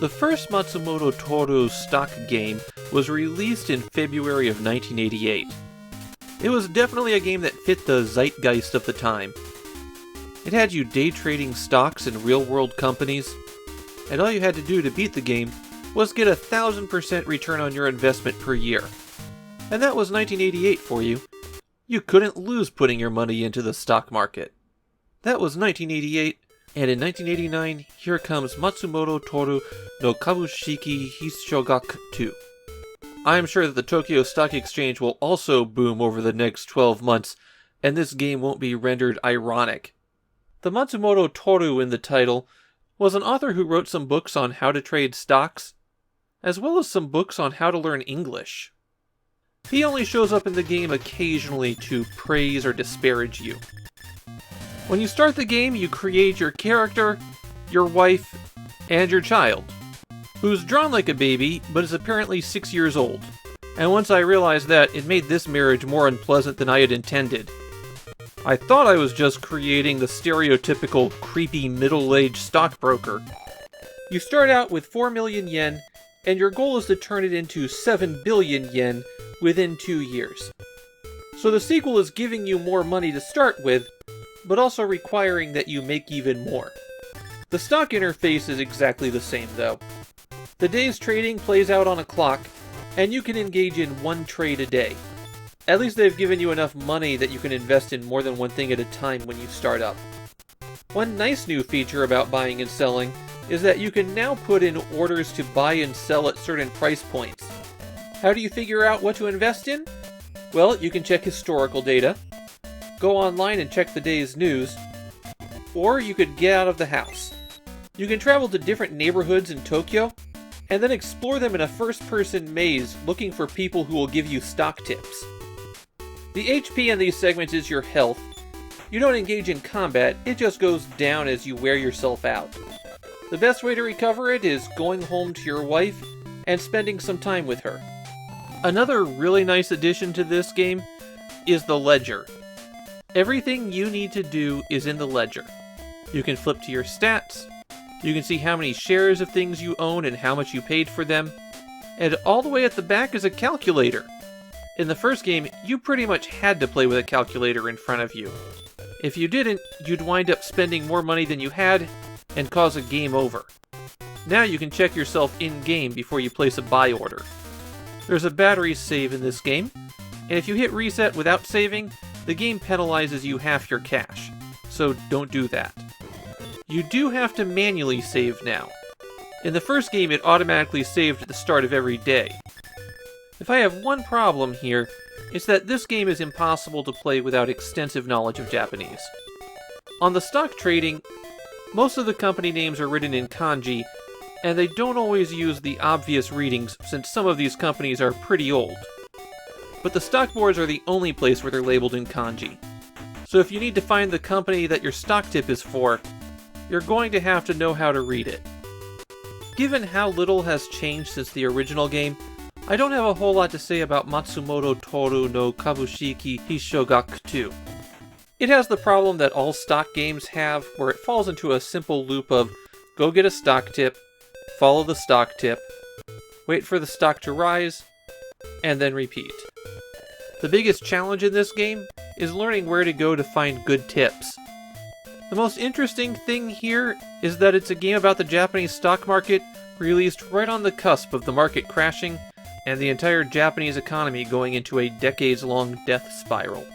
The first Matsumoto Touru stock game was released in February of 1988. It was definitely a game that fit the zeitgeist of the time. It had you day trading stocks in real-world companies, and all you had to do to beat the game was get 1,000% return on your investment per year. And that was 1988 for you. You couldn't lose putting your money into the stock market. That was 1988, and in 1989, here comes Matsumoto Touru no Kabushiki Hisshougaku II. I am sure that the Tokyo Stock Exchange will also boom over the next 12 months, and this game won't be rendered ironic. The Matsumoto Touru in the title was an author who wrote some books on how to trade stocks, as well as some books on how to learn English. He only shows up in the game occasionally to praise or disparage you. When you start the game, you create your character, your wife, and your child, who's drawn like a baby, but is apparently 6 years old. And once I realized that, it made this marriage more unpleasant than I had intended. I thought I was just creating the stereotypical creepy middle-aged stockbroker. You start out with 4 million yen, and your goal is to turn it into 7 billion yen within 2 years. So the sequel is giving you more money to start with, but also requiring that you make even more. The stock interface is exactly the same though. The day's trading plays out on a clock, and you can engage in one trade a day. At least they've given you enough money that you can invest in more than one thing at a time when you start up. One nice new feature about buying and selling is that you can now put in orders to buy and sell at certain price points. How do you figure out what to invest in? Well, you can check historical data, go online and check the day's news, or you could get out of the house. You can travel to different neighborhoods in Tokyo, and then explore them in a first-person maze looking for people who will give you stock tips. The HP in these segments is your health. You don't engage in combat, it just goes down as you wear yourself out. The best way to recover it is going home to your wife and spending some time with her. Another really nice addition to this game is the ledger. Everything you need to do is in the ledger. You can flip to your stats, you can see how many shares of things you own and how much you paid for them, and all the way at the back is a calculator. In the first game, you pretty much had to play with a calculator in front of you. If you didn't, you'd wind up spending more money than you had and cause a game over. Now you can check yourself in-game before you place a buy order. There's a battery save in this game, and if you hit reset without saving, the game penalizes you half your cash, so don't do that. You do have to manually save now. In the first game, it automatically saved at the start of every day. If I have one problem here, it's that this game is impossible to play without extensive knowledge of Japanese. On the stock trading, most of the company names are written in kanji, and they don't always use the obvious readings since some of these companies are pretty old. But the stock boards are the only place where they're labeled in kanji. So if you need to find the company that your stock tip is for, you're going to have to know how to read it. Given how little has changed since the original game, I don't have a whole lot to say about Matsumoto Touru no Kabushiki Hisshougaku II. It has the problem that all stock games have, where it falls into a simple loop of go get a stock tip, follow the stock tip, wait for the stock to rise, and then repeat. The biggest challenge in this game is learning where to go to find good tips. The most interesting thing here is that it's a game about the Japanese stock market released right on the cusp of the market crashing and the entire Japanese economy going into a decades-long death spiral.